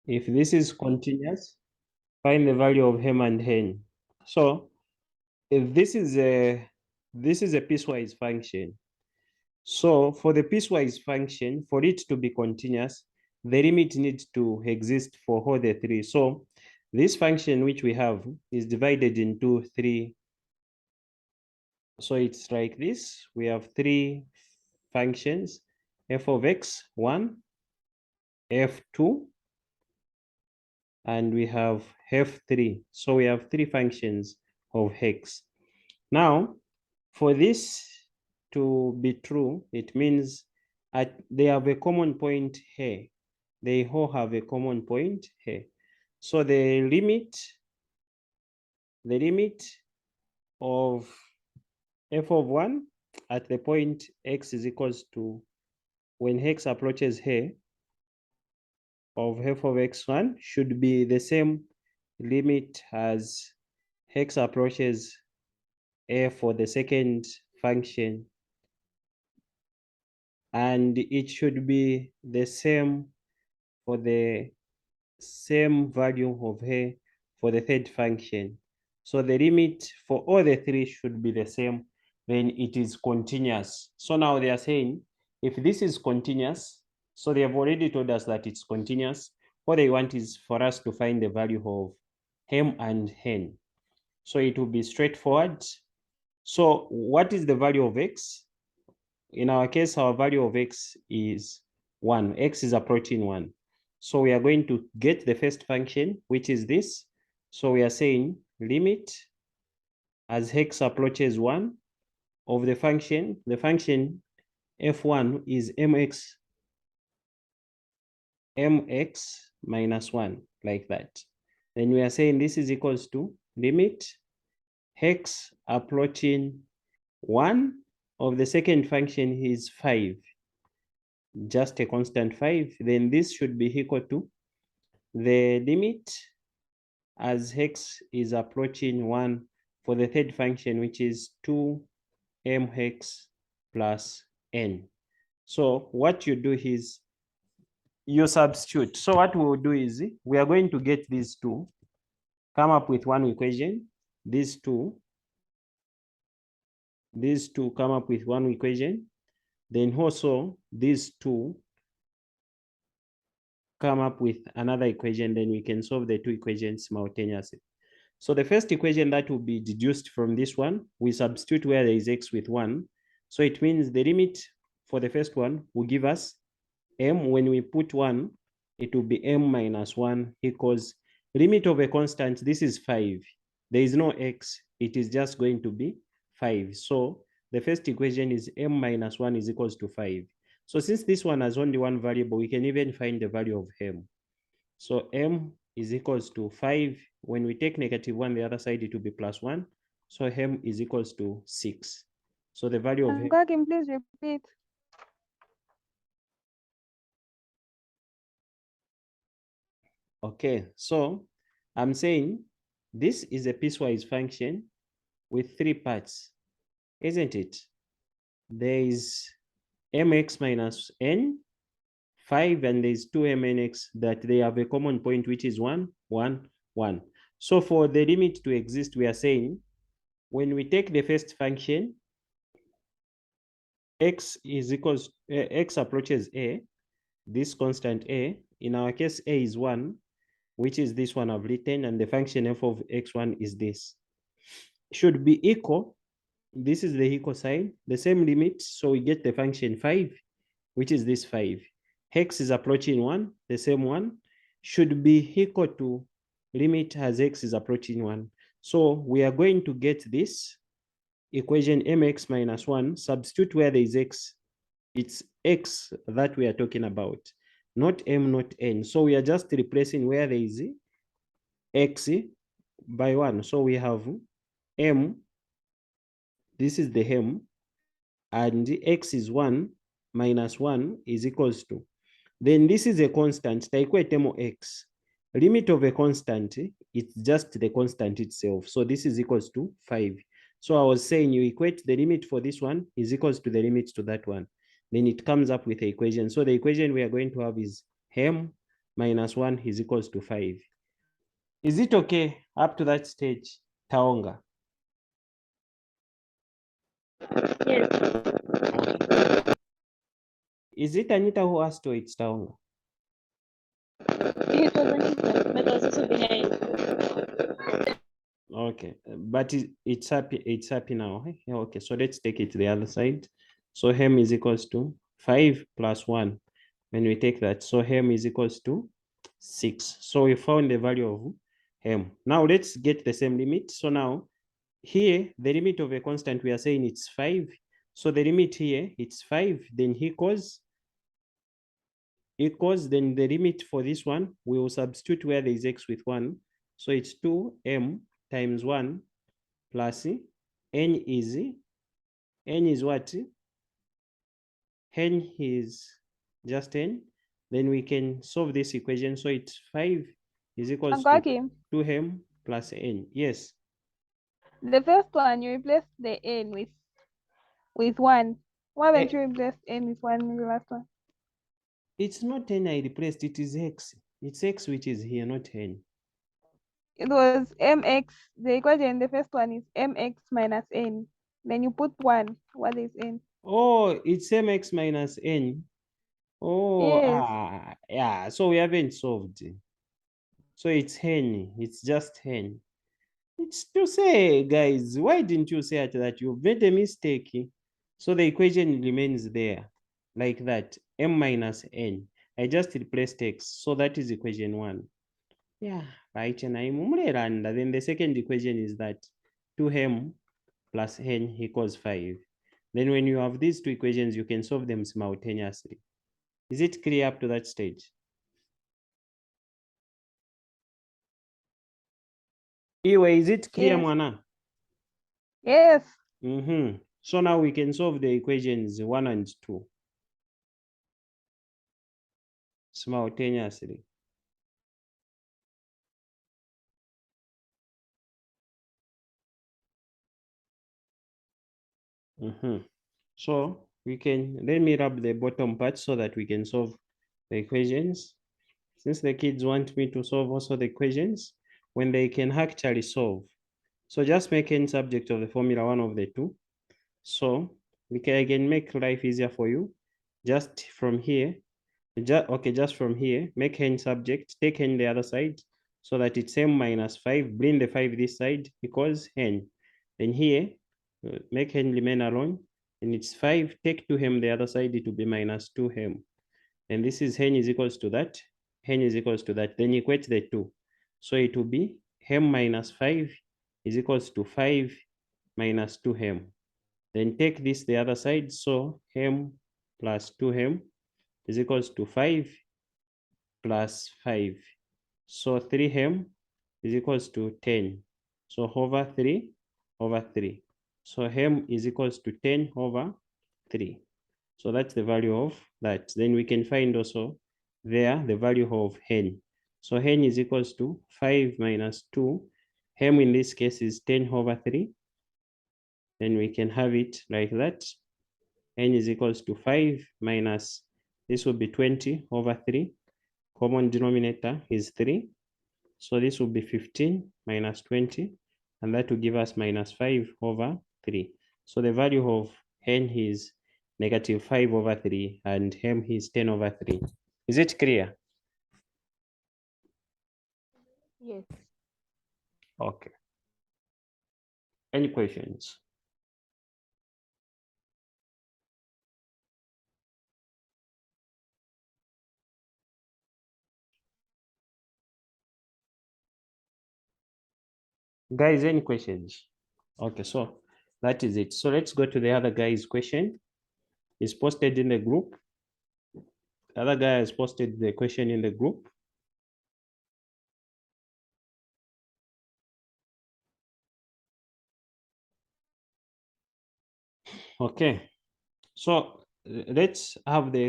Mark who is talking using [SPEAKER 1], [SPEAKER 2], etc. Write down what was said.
[SPEAKER 1] If this is continuous, find the value of hem and hen. So if this is a piecewise function. So for the piecewise function, for it to be continuous, the limit needs to exist for all the three. So this function which we have is divided into three. So it's like this. We have three functions, f of x1, f2, and we have f3. So we have three functions of x. Now, for this to be true, it means they have a common point here. They all have a common point here. So the limit of f of 1 at the point x is equals to, when x approaches here, of f of x1 should be the same limit as x approaches a for the second function, and it should be the same for the same value of a for the third function. So the limit for all the three should be the same, then it is continuous. So now they are saying, if this is continuous, so they have already told us that it's continuous. What they want is for us to find the value of hem and hen. So it will be straightforward. So what is the value of x? In our case, our value of x is 1. X is approaching 1. So we are going to get the first function, which is this. So we are saying limit as x approaches 1 of the function f1 is mx minus 1, like that. Then we are saying this is equals to limit x approaching 1 of the second function is 5, just a constant 5. Then this should be equal to the limit as x is approaching 1 for the third function, which is 2mx plus n. So what you do is you substitute. So what we will do is we are going to get these two, come up with one equation. These two come up with one equation. Then also these two come up with another equation. Then we can solve the two equations simultaneously. So the first equation that will be deduced from this one, we substitute where there is x with 1. So it means the limit for the first one will give us m. When we put 1, it will be m minus 1 equals limit of a constant. This is 5. There is no x. It is just going to be 5. So the first equation is m minus 1 is equals to 5. So since this one has only one variable, we can even find the value of m. So m is equals to 5. When we take -1, the other side, it will be +1. So m is equals to 6. So the value of m.
[SPEAKER 2] Can please repeat?
[SPEAKER 1] Okay, so I'm saying this is a piecewise function with 3 parts, isn't it? There is mx minus n, 5, and there's 2mnx that they have a common point, which is 1, 1, 1. So for the limit to exist, we are saying when we take the first function, x is equals x approaches a, this constant a. In our case, a is 1, which is this one I've written, and the function f of x1 is this. Should be equal. This is the equal sign, the same limit. So we get the function 5, which is this 5. X is approaching 1, the same one, should be equal to limit as x is approaching 1. So we are going to get this equation mx minus 1, substitute where there is x. It's x that we are talking about, not m, not n. So we are just replacing where there is x by 1. So we have m, this is the m, and x is 1 minus 1 is equals to, then this is a constant, taikuwa temo x. Limit of a constant, it's just the constant itself. So this is equals to 5. So I was saying you equate the limit for this one is equals to the limit to that one. Then it comes up with the equation. So the equation we are going to have is m minus 1 is equals to 5. Is it okay up to that stage, Taonga?
[SPEAKER 2] Yes.
[SPEAKER 1] Okay. Is it Anita who asked, or it's Taonga?
[SPEAKER 2] It was Anita, but I was also behind.
[SPEAKER 1] Okay, but it's happy now. Okay, so let's take it to the other side. So hem is equals to 5 plus 1. When we take that, so hem is equals to 6. So we found the value of hem. Now let's get the same limit. So now here, the limit of a constant, we are saying it's 5. So the limit here, it's 5, then equals, then the limit for this one, we will substitute where there is x with 1. So it's 2m times 1 plus n is what? N is just n. Then we can solve this equation. So it's 5 is equals to 2m plus n. Yes.
[SPEAKER 2] The first one, you replace the n with 1. Why haven't you replaced n with 1 in the last one?
[SPEAKER 1] It's not n I replaced, it is x. It's x which is here, not n.
[SPEAKER 2] It was mx. The equation, the first one is mx minus n. Then you put 1. What is n?
[SPEAKER 1] Oh, it's mx minus n. Oh,
[SPEAKER 2] Yes.
[SPEAKER 1] yeah. So we haven't solved. So it's n. It's just n. It's to say, guys, why didn't you say that you made a mistake? So the equation remains there, like that, m minus n. I just replaced x, so that is equation 1. Yeah, right. And then the second equation is that 2m plus n equals 5. Then when you have these two equations, you can solve them simultaneously. Is it clear up to that stage? Iwe, is it clear,
[SPEAKER 2] Yes.
[SPEAKER 1] Mwana?
[SPEAKER 2] Yes.
[SPEAKER 1] So now we can solve the equations 1 and 2 simultaneously. So we can, let me rub the bottom part so that we can solve the equations. Since the kids want me to solve also the equations, when they can actually solve. So just make n subject of the formula, one of the two. So we can again make life easier for you. Just from here, just from here, make n subject, take n the other side, so that it's m minus 5, bring the 5 this side, equals n. Then here, make n remain alone, and it's 5, take 2m the other side, it will be minus 2m. And this is n is equals to that, n is equals to that, then equate the 2. So it will be m minus 5 is equals to 5 minus 2m. Then take this the other side, so m plus 2m is equals to 5 plus 5. So 3m is equals to 10. So over 3 over 3. So m is equals to 10 over 3. So that's the value of that. Then we can find also there the value of n. So n is equals to 5 minus 2. M in this case is 10 over 3. Then we can have it like that. N is equals to 5 minus, this will be 20 over 3. Common denominator is 3. So this will be 15 minus 20. And that will give us minus 5 over 3. So the value of n is negative 5 over 3 and m is 10 over 3. Is it clear?
[SPEAKER 2] Yes.
[SPEAKER 1] Okay. Any questions? Guys, any questions? Okay, so that is it. So let's go to the other guy's question. It's posted in the group. The other guy has posted the question in the group. Okay, so let's have the